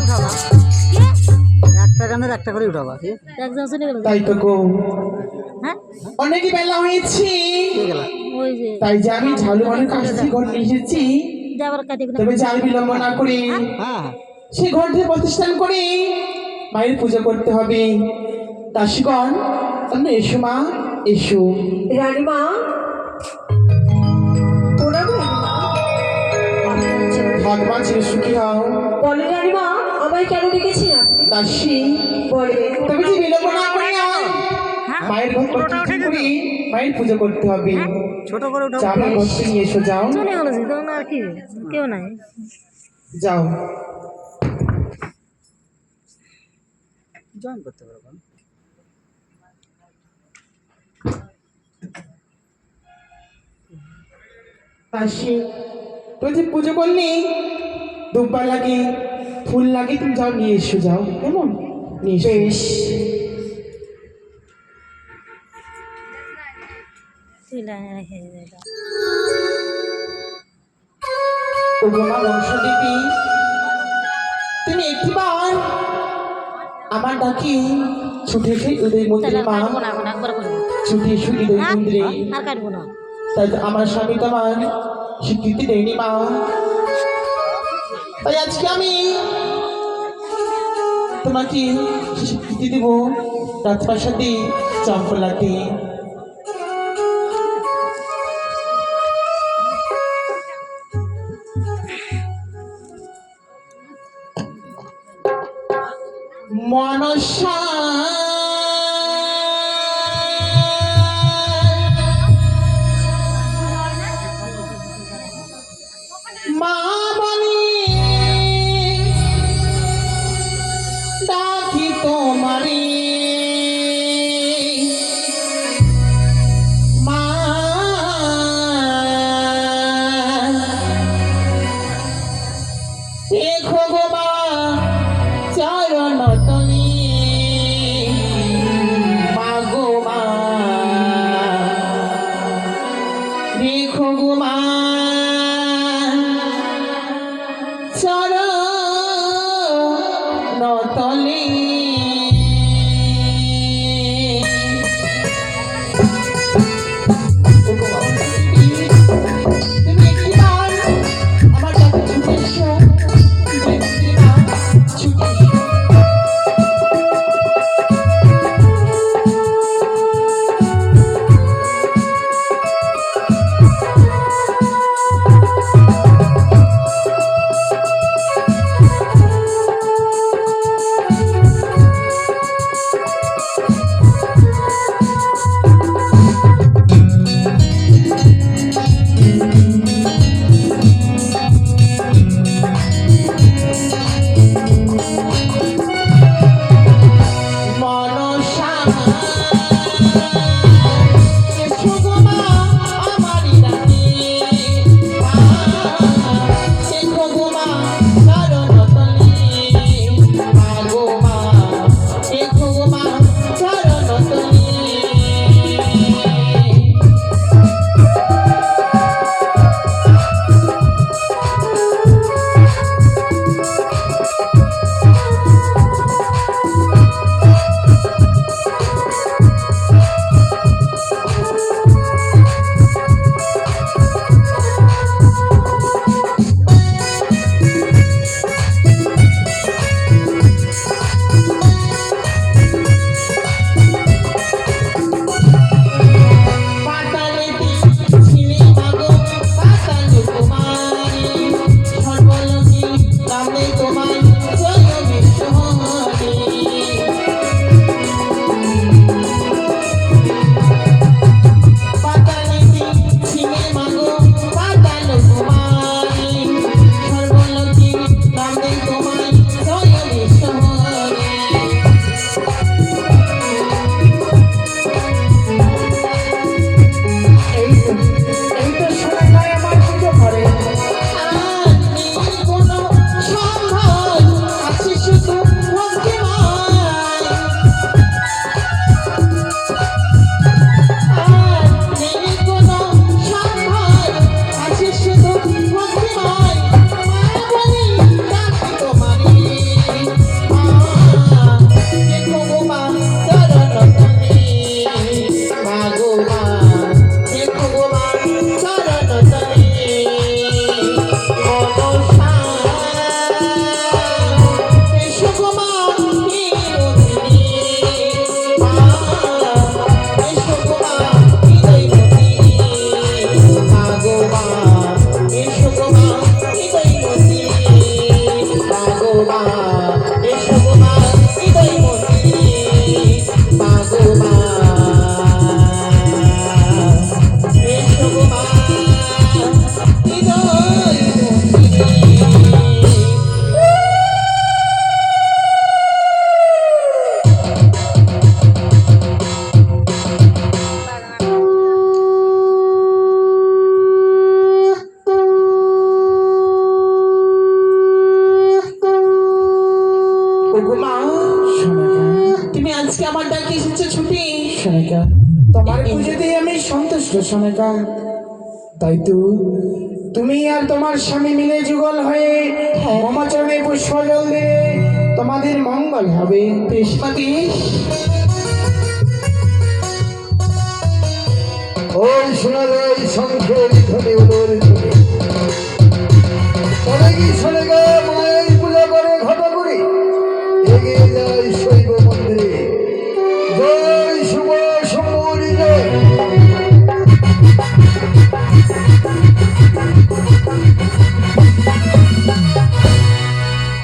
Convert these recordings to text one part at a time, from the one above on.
উঠাবা একটা গানের একটা করে উঠাবা তাই তো গো হ্যাঁ অনেক বেলা হয়েছে গেল ওই যে তাই যে আমি ঝালু মানে কাছ থেকে ঘর নিয়ে এসেছি যাবার কাটে তবে যার বিলম্ব না করে হ্যাঁ সে ঘরটি প্রতিষ্ঠান করে মায়ের পুজো করতে হবে। দাসীগণ তোমরা এসো মা এসো। রানীমা ভগবান চির সুখী হও। বলে রানীমা আমায় কেন ডেকেছেন আপনি? দাসী বলবেন তবে যে বিলম্ব না করে আয়। মায়ের ঘর প্রতিষ্ঠান করে মায়ের পুজো করতে হবে। ছোট করে উঠাও যাও আমার ঘর থেকে নিয়ে এসো যাও চলে গেল যে তখন আর কি কেউ নাই যাও। জয়েন করতে পারবো দাসী তুই যে পুজো করলি দুব্বা লাগে ফুল লাগে তুমি যাও নিয়ে এসো যাও কেমন নিয়ে এসো। তুই লাইনে রেখে দিবি ওগোমা বংশদেবী তুমি একটিবার আমার ডাকি ছুটে এসে উদয় মন্দিরে মা কাটবো না এখন একবার করবো ছুটে এসে উদয় মন্দিরে আর কাটবো না তাই তো আমার স্বামী তোমার স্বীকৃতি দেয়নি মা তাই আজকে আমি তোমাকে স্বীকৃতি দেব রাজপ্রাসাদে চম্পলাতে। মনসা মা বলি ডাকি তোমারি মা দেখো গো মা চরণ তলি মা গো মা দেখো গো মা চরণ তলি তুমি একবার আমার কাছে ছুটে এসো ছুটে এসো। গো মা এসো গো মা হৃদয় মন্দিরে মা গো মা এসো গো মা হৃদয় ওগো মা তুমি আজকে আমার ডাকে এসেছো ছুটি সোনাইকা তোমার পুজোতেই আমি সন্তুষ্ট সোনাইকা। তাই তো তুমি আর তোমার স্বামী মিলে যুগল হয়ে মমাচরণে পুষ্প জল দিয়ে তোমাদের মঙ্গল হবে। বেশ মা বেশ। ওই শোনা যায় শঙ্খের ধ্বনি উলোর ধ্বনি তবে কি সোনাইকা মায়ের পূজা করে ঘটা করে এগিয়ে যায় শৈব মন্দিরে। জয় শুভ শম্ভুরি জয়।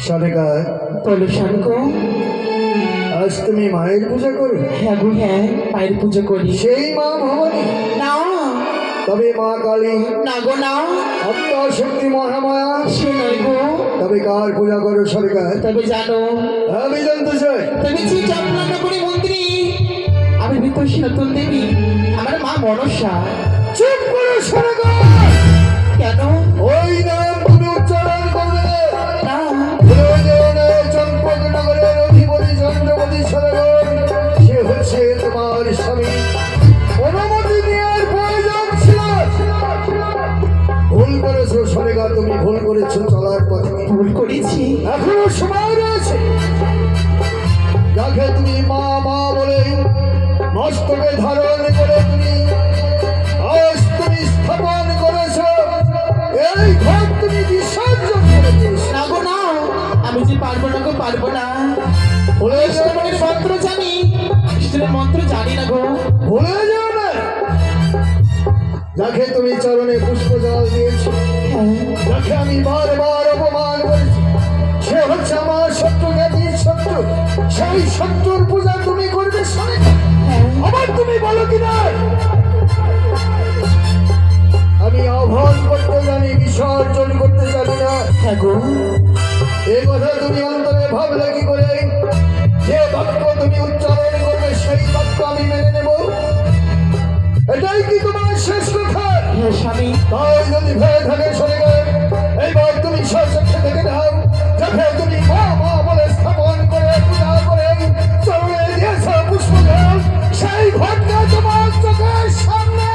সোনাইকা বলো শানক। আজ তুমি মায়ের পূজা করো? হ্যাঁ গো হ্যাঁ মায়ের পুজো করি। সেই মা ভবানী? না তবে মা কালী? না গো না আত্মশক্তি মহামায়া? সে নয় গো। তবে কার পূজা করো সরকার? তবে জানো আমি জানতে চাই। তবে যে চন্দ্রনগরী মন্ত্রী আমি বিতোষী নতুন দেবী আমার মা মনসা। চুপ করো সরকার। কেন? ওই নাম তুমি উচ্চারণ করবে না চম্পকনগরের অধিপতি চন্দ্রপতি সরকার সে হচ্ছে তোমার স্বামী। অনুমতি নেওয়ার প্রয়োজন ছিল। ভুল করেছো সরেগা, তুমি ভুল করেছো চলার পথে। ভুল করেছি। এখনো সময় রয়েছে। যাকে তুমি মা মা বলে মস্তকে ধারণ করে তুমি আজ তুমি স্থাপন করেছো, এই ঘর তুমি বিসর্জন করে দিয়েছো। না গো না আমি যে পারবো না গো পারবো না। ভুলে যাও না, কৃষ্ণের মন্ত্র জানি কৃষ্ণের মন্ত্র জানি না গো। ভুলে যাও না। যাকে তুমি চরণে পুষ্প জল দিয়েছো, যাকে আমি বারবার অপমান করেছি, সে হচ্ছে আমার শত্রু জ্ঞাতির শত্রু। সেই শত্রুর পূজা তুমি করবে শোনে? আবার তুমি বলো কিনা আমি আহ্বান করতে জানি, বিসর্জন করতে জানি না। হ্যাঁ গো এই কথা তুমি অন্তরে ভাবলে কি করে? যে বাক্য তুমি উচ্চারণ করবে সেই বাক্য আমি মেনে নেব, এটাই কি তোমার শেষ কথা? হ্যাঁ স্বামী। তাই যদি ভয় থাকে সরে গেলে এইবার তুমি সচক্ষে দেখে নাও, যাকে তুমি মা মা বলে স্থাপন করে পূজা করে চরণে দিয়েছ পুষ্প জল, সেই ঘটনা তোমার চোখের সামনে।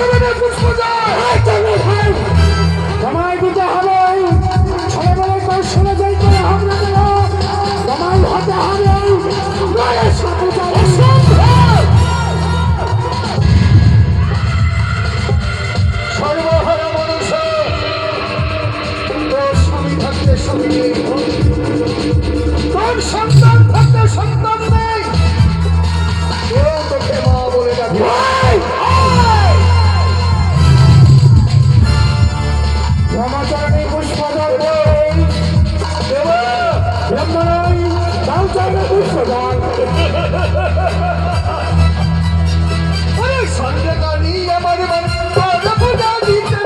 হবে না পুষ্পজল। তোমায় দিতে হবে ছেলেবেলায় কৌশলে যাই করে হোক না কেন তোমায় হতে হবে নয় সাপুতার সর্বহারা মানুষ তোর স্বামী থাকতে স্বামী নেই, তোর সন্তান থাকতে সন্তান নেই, কেউ তোকে মা বলে ডাকে। ব্রহ্মচারী পুষ্পজল ব্রহ্মণী দাউচারী পুষ্পজল আরে সন্দেগানি আমার মন তোর পূজা দিতে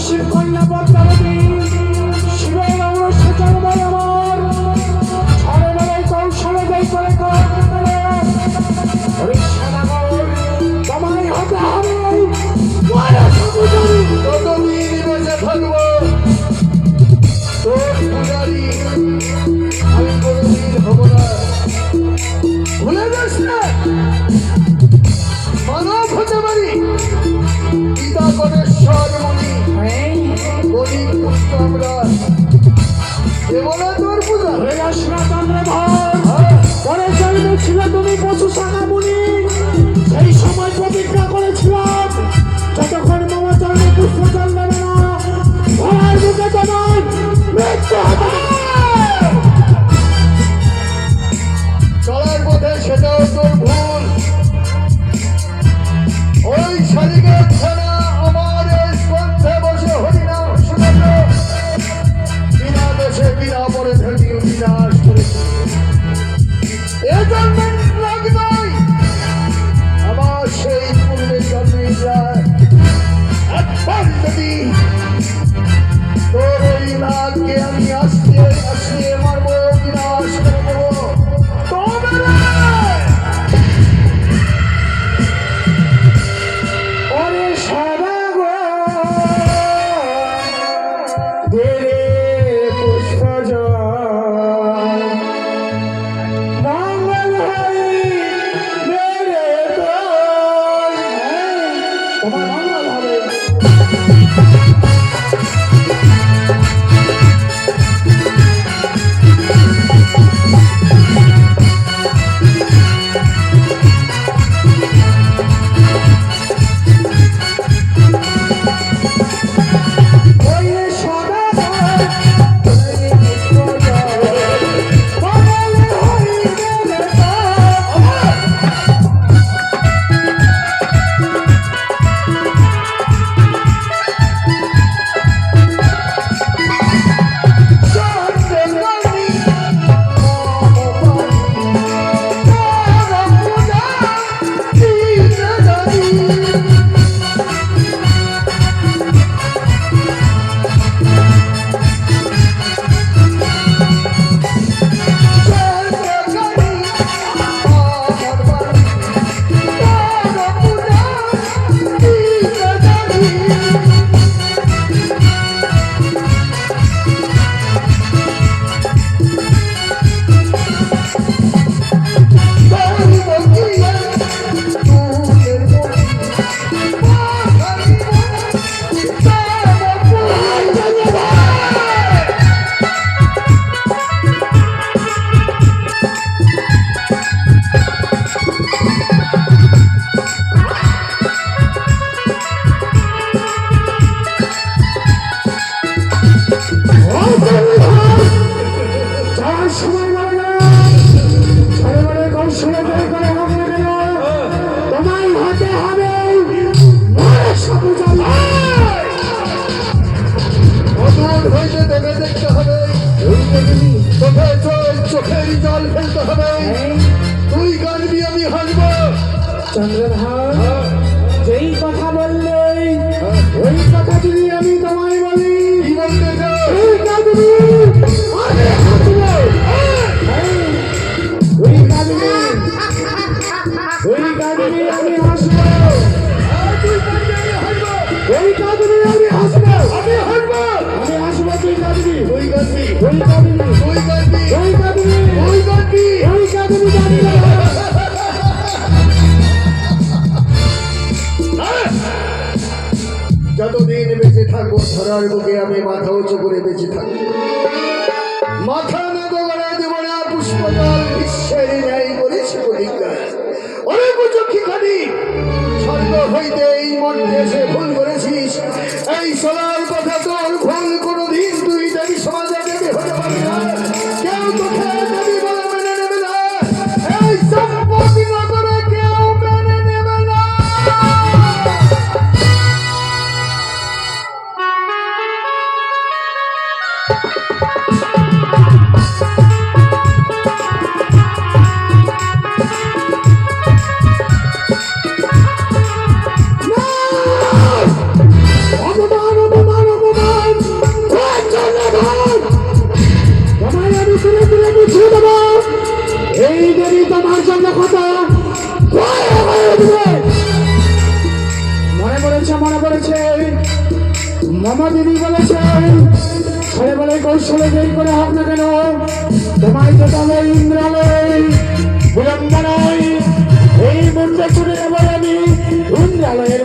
শিবকন্যা পদ্মাবতী শিবের অমৃত জন্ময় আমার ছেলেবেলায় কৌশলে যাই করে তোমায় হতে হবে কতদিন বেঁচে থাকবো তোর পূজারি আমি কোনদিন হব না। ভুলে যাস না মানব হতে পারি পিতা গণেশ্বর মণি গরিব পুত্র আমরা দেবনা তোর পূজা পরে ছিল তুমি পশু শাখা মুনি সেই সময় প্রতিজ্ঞা করেছিলাম যতক্ষণ মমচরণে পুষ্পজল নেবে না ভয়ের বুকে তোমার মৃত্যু হবে না। চলার পথে সেটাও তোর ভুল। ওই শালিকের ছাড়া আমার এই স্কন্ধে বসে হরিনাম শুনাল বিনা দেশে বিনা পরে ধর্মীয় বিনাশ করেছে। এ জন্মের লাগ নাই আমার সেই পূর্বের জন্মে যায় একবার যদি তোর ওই লাভকে আমি আসতে আসিয়ে মারবো বিনাশ করে দেবো তবে ওরে সারা গো দে রে পুষ্পজল মঙ্গল হই দে রে তোর তোমার মঙ্গল হবে। ওরে সারা গো দে রে পুষ্পজল মঙ্গল হই দে রে তোর কাজলি আমি তোমায় বলি কি বলতে চাও? এই কাজলি আমি হাসবো ওই কাজলি আমি হাসবো ওই কাজলি আমি হাসবো আমি হারবো। আমি হাসবো তুই কাজলি তুই কাঁদবি, ওই কাজলি তুই কাঁদবি, ওই কাজলি তুই কাঁদবি। ওই কাজলি জানি না যতদিন বেঁচে থাকবো ধরার বুকে আমি মাথা উঁচু করে বেঁচে থাকবো। মাথা নত করে দেব না পুষ্পজল, বিশ্বের ন্যায় করেছি প্রতিজ্ঞা। অনেক চক্ষি খানি স্বর্গ হইতে এই মর্তে এসে ভুল করেছিস। এই চলার কথা তোর ভুল কোনোদিন তুই দেবী সমাজে দেবী হতে পারবি না। কেউ তোকে দেবী বলে মেনে নেবে না। এই সম্পত্তি না করে কেউ মেনে নেবে না। অপমান অপমান অপমান তোমায় আমি তুলে তুলে বুঝিয়ে দেবো এই দেবী তোমার জন্য কথা মনে পড়েছে মামা দিদি বলেছে ছেলে বলে কৌশলে যেই করে হোক না কেন তোমায় যেতে হবে ইন্দ্রালয় বিলম্ব নয় এই মুহূর্তে চলে যাবো আমি ইন্দ্রালয়ে